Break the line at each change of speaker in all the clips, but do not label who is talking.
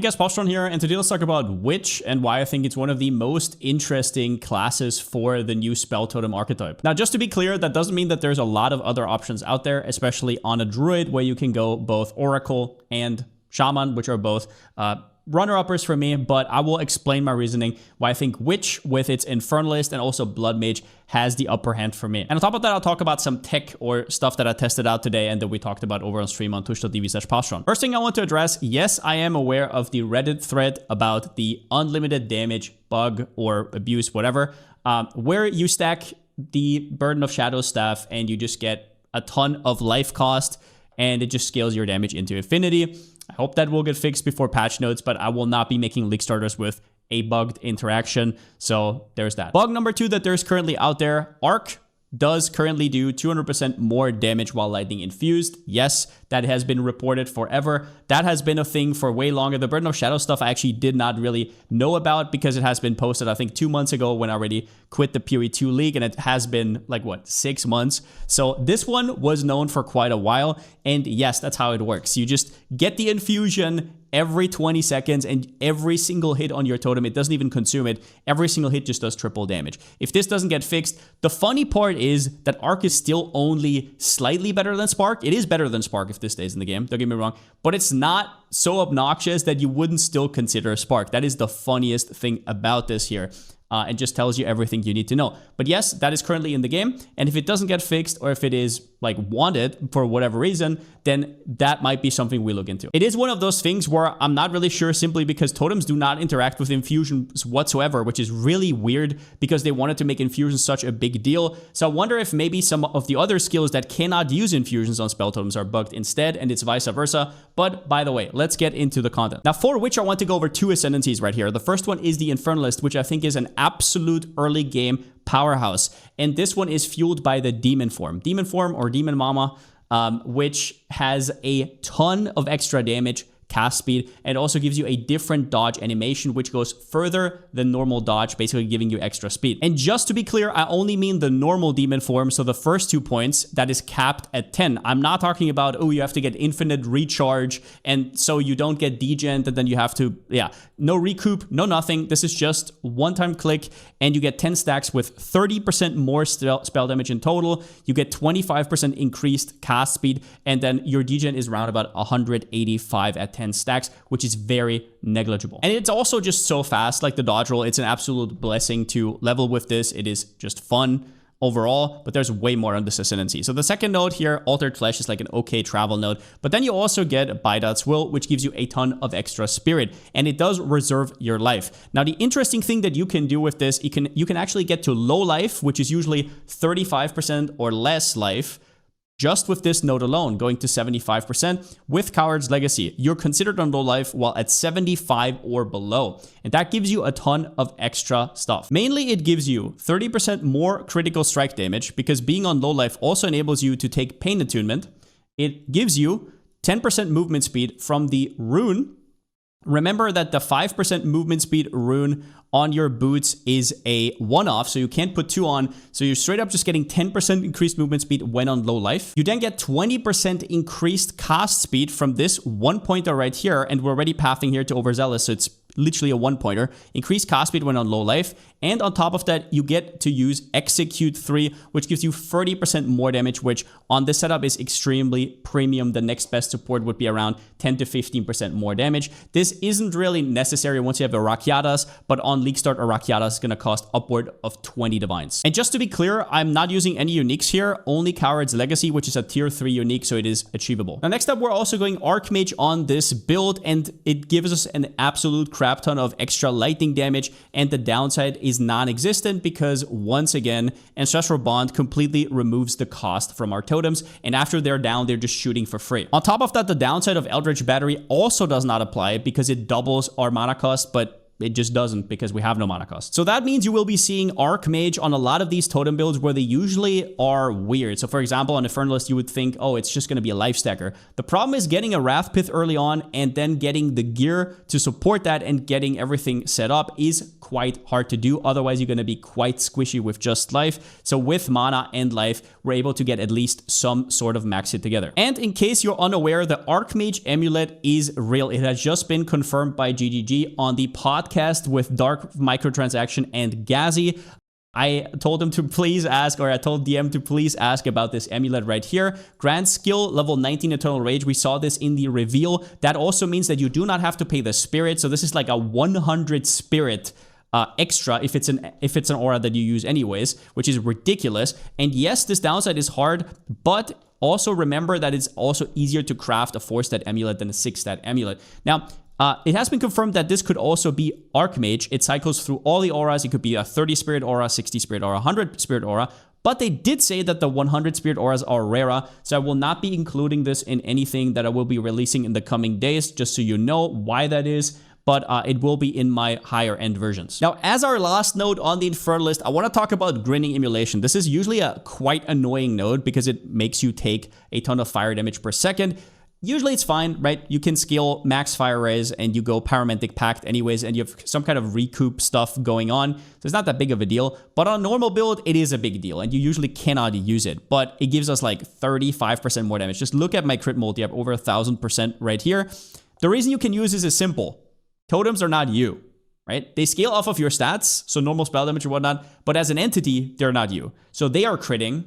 Hey guys, Palsteron here, and today let's talk about Witch and why I think it's one of the most interesting classes for the new Spell Totem archetype. Now, just to be clear, that doesn't mean that there's a lot of other options out there, especially on a Druid, where you can go both Oracle and Shaman, which are both runner-uppers for me, but I will explain my reasoning why I think Witch, with its Infernalist and also Blood Mage, has the upper hand for me. And on top of that, I'll talk about some tech or stuff that I tested out today and that we talked about over on stream on twitch.tv/Palsteron. First thing I want to address, yes, I am aware of the Reddit thread about the unlimited damage bug or abuse, whatever, where you stack the Burden of Shadow staff and you just get a ton of life cost and it just scales your damage into infinity. I hope that will get fixed before patch notes, but I will not be making league starters with a bugged interaction. So there's that. Bug number 2 that there's currently out there, Arc does currently do 200% more damage while lightning infused. Yes, that has been reported forever. That has been a thing for way longer. The Burden of Shadow stuff I actually did not really know about because it has been posted, I think, 2 months ago when I already quit the PoE2 League, and it has been like, what, 6 months? So this one was known for quite a while, and yes, that's how it works. You just get the infusion every 20 seconds, and every single hit on your totem, it doesn't even consume it, every single hit just does triple damage. If this doesn't get fixed, the funny part is that Arc is still only slightly better than Spark. It is better than Spark if this stays in the game, don't get me wrong, but it's not so obnoxious that you wouldn't still consider Spark. That is the funniest thing about this here. And just tells you everything you need to know. But yes, that is currently in the game. And if it doesn't get fixed, or if it is like wanted for whatever reason, then that might be something we look into. It is one of those things where I'm not really sure, simply because totems do not interact with infusions whatsoever, which is really weird because they wanted to make infusions such a big deal. So I wonder if maybe some of the other skills that cannot use infusions on spell totems are bugged instead, and it's vice versa. But by the way, let's get into the content. Now, for which I want to go over 2 ascendancies right here. The first one is the Infernalist, which I think is an absolute early game powerhouse, and this one is fueled by the Demon Form or Demon Mama, which has a ton of extra damage, cast speed, and also gives you a different dodge animation, which goes further than normal dodge, basically giving you extra speed. And just to be clear, I only mean the normal demon form, so the first 2 points, that is capped at 10. I'm not talking about, oh, you have to get infinite recharge, and so you don't get degent, and then you have to, yeah, no recoup, no nothing. This is just one-time click, and you get 10 stacks with 30% more spell damage in total. You get 25% increased cast speed, and then your degent is around about 185 at 10 stacks, which is very negligible. And it's also just so fast, like the dodge roll. It's an absolute blessing to level with this. It is just fun overall, but there's way more on this ascendancy. So the second node here, Altered Flesh, is like an okay travel node, but then you also get Baidat's Will, which gives you a ton of extra spirit, and it does reserve your life. Now, the interesting thing that you can do with this, you can actually get to low life, which is usually 35% or less life, just with this node alone, going to 75%. With Coward's Legacy, you're considered on low life while at 75 or below. And that gives you a ton of extra stuff. Mainly, it gives you 30% more critical strike damage, because being on low life also enables you to take Pain Attunement. It gives you 10% movement speed from the rune. Remember that the 5% movement speed rune on your boots is a one-off, so you can't put 2 on. So you're straight up just getting 10% increased movement speed when on low life. You then get 20% increased cast speed from this 1-pointer right here, and we're already pathing here to Overzealous, so it's literally a 1-pointer. Increased cast speed when on low life, and on top of that, you get to use Execute 3, which gives you 30% more damage, which on this setup is extremely premium. The next best support would be around 10 to 15% more damage. This isn't really necessary once you have Arakiatas, but on League Start, Arakiatas is going to cost upward of 20 divines. And just to be clear, I'm not using any uniques here, only Coward's Legacy, which is a tier 3 unique, so it is achievable. Now, next up, we're also going Archmage on this build, and it gives us an absolute crap ton of extra lightning damage, and the downside is non-existent because, once again, Ancestral Bond completely removes the cost from our totems, and after they're down, they're just shooting for free. On top of that, the downside of Eldritch Battery also does not apply because it doubles our mana cost, but it just doesn't because we have no mana cost. So that means you will be seeing Archmage on a lot of these totem builds where they usually are weird. So for example, on Infernalist, you would think, oh, it's just going to be a life stacker. The problem is getting a Wrath Pith early on and then getting the gear to support that and getting everything set up is quite hard to do. Otherwise, you're going to be quite squishy with just life. So with mana and life, we're able to get at least some sort of max hit together. And in case you're unaware, the Archmage Amulet is real. It has just been confirmed by GGG on the podcast with Dark Microtransaction and Gazi. I told him to please ask, or I told DM to please ask about this amulet right here. Grand skill, level 19 Eternal Rage. We saw this in the reveal. That also means that you do not have to pay the spirit. So this is like a 100 spirit extra if it's an aura that you use anyways, which is ridiculous. And yes, this downside is hard, but also remember that it's also easier to craft a 4-stat amulet than a 6-stat amulet. Now, it has been confirmed that this could also be Archmage. It cycles through all the auras. It could be a 30 spirit aura, 60 spirit aura, 100 spirit aura. But they did say that the 100 spirit auras are rarer, so I will not be including this in anything that I will be releasing in the coming days, just so you know why that is. But it will be in my higher end versions. Now, as our last node on the Infernalist, I want to talk about Grinning Emulation. This is usually a quite annoying node because it makes you take a ton of fire damage per second. Usually it's fine, right? You can scale max fire raise and you go Pyromantic Pact anyways, and you have some kind of recoup stuff going on. So it's not that big of a deal. But on a normal build, it is a big deal, and you usually cannot use it. But it gives us like 35% more damage. Just look at my crit multi, I have over 1,000% right here. The reason you can use this is simple. Totems are not you, right? They scale off of your stats, so normal spell damage or whatnot, but as an entity, they're not you. So they are critting,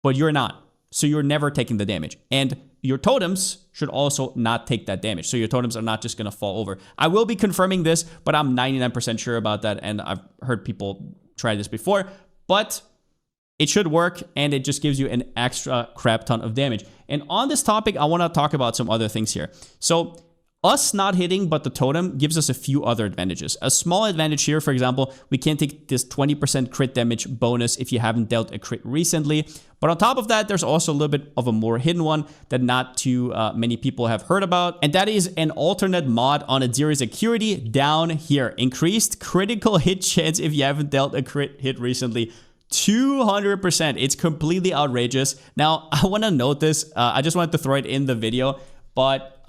but you're not. So you're never taking the damage. And your totems should also not take that damage. So your totems are not just going to fall over. I will be confirming this, but I'm 99% sure about that. And I've heard people try this before, but it should work. And it just gives you an extra crap ton of damage. And on this topic, I want to talk about some other things here. So us not hitting, but the totem gives us a few other advantages. A small advantage here, for example, we can take this 20% crit damage bonus if you haven't dealt a crit recently. But on top of that, there's also a little bit of a more hidden one that not too many people have heard about. And that is an alternate mod on a Zero Security down here. Increased critical hit chance if you haven't dealt a crit hit recently. 200%. It's completely outrageous. Now, I want to note this. I just wanted to throw it in the video, but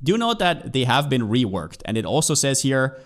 do note that they have been reworked. And it also says here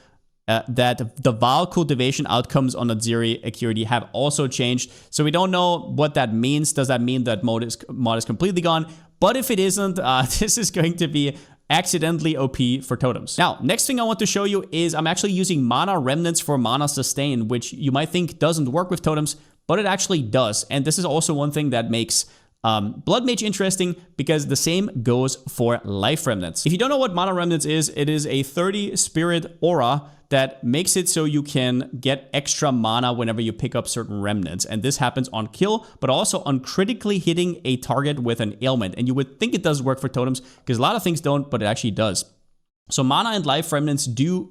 that the Val cultivation outcomes on the Zero Security have also changed. So we don't know what that means. Does that mean that mod is completely gone? But if it isn't, this is going to be accidentally OP for totems. Now, next thing I want to show you is I'm actually using Mana Remnants for Mana Sustain, which you might think doesn't work with totems, but it actually does. And this is also one thing that makes Blood Mage interesting because the same goes for Life Remnants. If you don't know what Mana Remnants is, it is a 30 spirit aura that makes it so you can get extra mana whenever you pick up certain remnants. And this happens on kill, but also on critically hitting a target with an ailment. And you would think it does work for totems because a lot of things don't, but it actually does. So Mana and Life Remnants do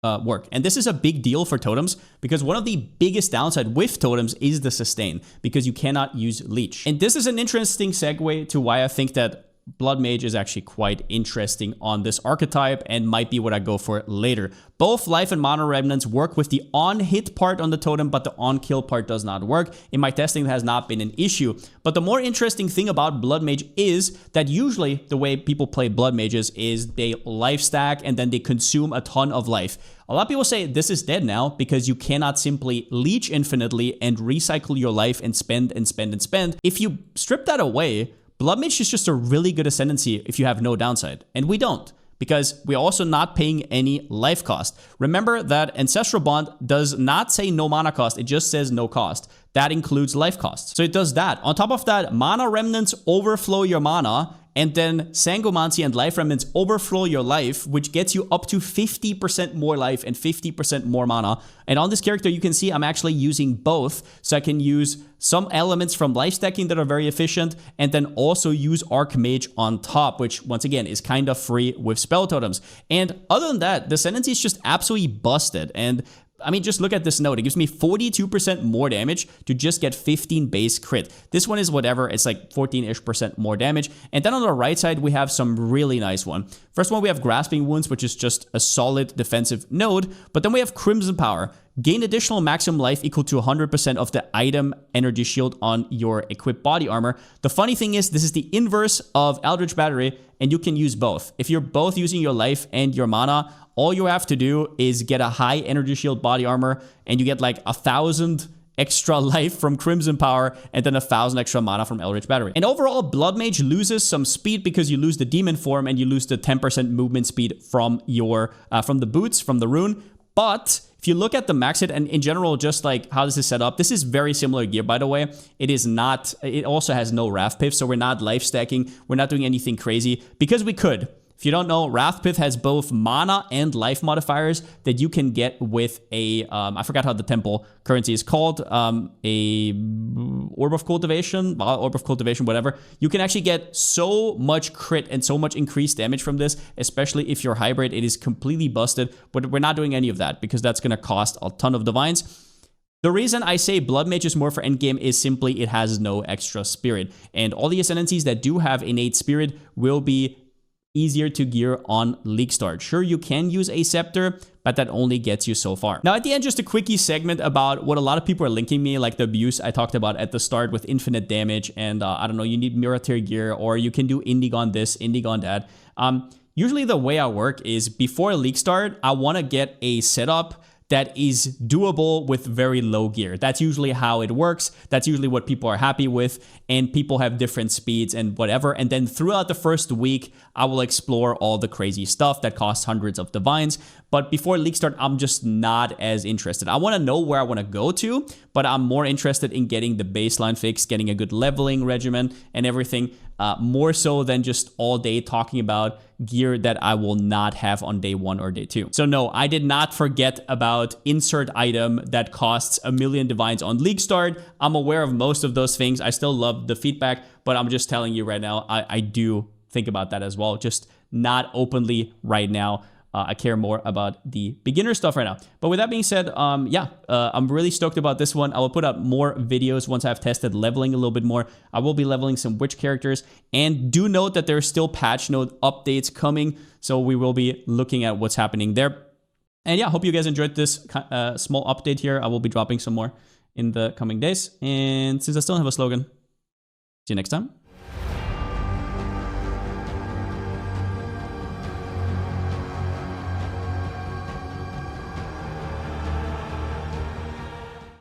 work. And this is a big deal for totems because one of the biggest downside with totems is the sustain because you cannot use leech. And this is an interesting segue to why I think that Blood Mage is actually quite interesting on this archetype and might be what I go for later. Both Life and Mana Remnants work with the on-hit part on the totem, but the on-kill part does not work. In my testing, that has not been an issue. But the more interesting thing about Blood Mage is that usually the way people play Blood Mages is they life stack and then they consume a ton of life. A lot of people say this is dead now because you cannot simply leech infinitely and recycle your life and spend and spend and spend. If you strip that away, Blood Mage is just a really good ascendancy if you have no downside. And we don't, because we're also not paying any life cost. Remember that Ancestral Bond does not say no mana cost, it just says no cost. That includes life costs. So it does that. On top of that, Mana Remnants overflow your mana, and then Sangomancy and Life Remnants overflow your life, which gets you up to 50% more life and 50% more mana. And on this character, you can see I'm actually using both. So I can use some elements from life stacking that are very efficient, and then also use Archmage on top, which once again is kind of free with spell totems. And other than that, the Ascendancy is just absolutely busted. And I mean, just look at this node. It gives me 42% more damage to just get 15 base crit. This one is whatever. It's like 14-ish% more damage. And then on the right side, we have some really nice one. First one, we have Grasping Wounds, which is just a solid defensive node. But then we have Crimson Power. Gain additional maximum life equal to 100% of the item energy shield on your equipped body armor. The funny thing is, this is the inverse of Eldritch Battery, and you can use both. If you're both using your life and your mana, all you have to do is get a high energy shield body armor, and you get like 1,000 extra life from Crimson Power, and then 1,000 extra mana from Eldritch Battery. And overall, Blood Mage loses some speed because you lose the demon form, and you lose the 10% movement speed from your from the boots, from the rune. But if you look at the max hit, and in general, just like how this is set up, this is very similar gear, by the way. It is not, it also has no Wrath Pith, so we're not life stacking. We're not doing anything crazy because we could. If you don't know, Wrath Pith has both mana and life modifiers that you can get with a, I forgot how the temple currency is called, a Orb of Cultivation, whatever. You can actually get so much crit and so much increased damage from this, especially if you're hybrid. It is completely busted, but we're not doing any of that because that's going to cost a ton of divines. The reason I say Blood Mage is more for endgame is simply it has no extra spirit. And all the ascendancies that do have innate spirit will be easier to gear on League Start. Sure, you can use a Scepter, but that only gets you so far. Now, at the end, just a quickie segment about what a lot of people are linking me, like the abuse I talked about at the start with infinite damage, and I don't know, you need military gear, or you can do Indigon this, Indigon that. Usually the way I work is before League Start, I want to get a setup that is doable with very low gear. That's usually how it works. That's usually what people are happy with, and people have different speeds and whatever. And then throughout the first week, I will explore all the crazy stuff that costs hundreds of divines. But before League Start, I'm just not as interested. I want to know where I want to go to, but I'm more interested in getting the baseline fixed, getting a good leveling regimen and everything, more so than just all day talking about gear that I will not have on day 1 or day 2. So no, I did not forget about insert item that costs 1,000,000 divines on League Start. I'm aware of most of those things. I still love the feedback, but I'm just telling you right now, I do think about that as well. Just not openly right now. I care more about the beginner stuff right now. But with that being said, I'm really stoked about this one. I will put out more videos once I've tested leveling a little bit more. I will be leveling some witch characters. And do note that there's still patch note updates coming. So we will be looking at what's happening there. And yeah, hope you guys enjoyed this small update here. I will be dropping some more in the coming days. And since I still don't have a slogan, see you next time.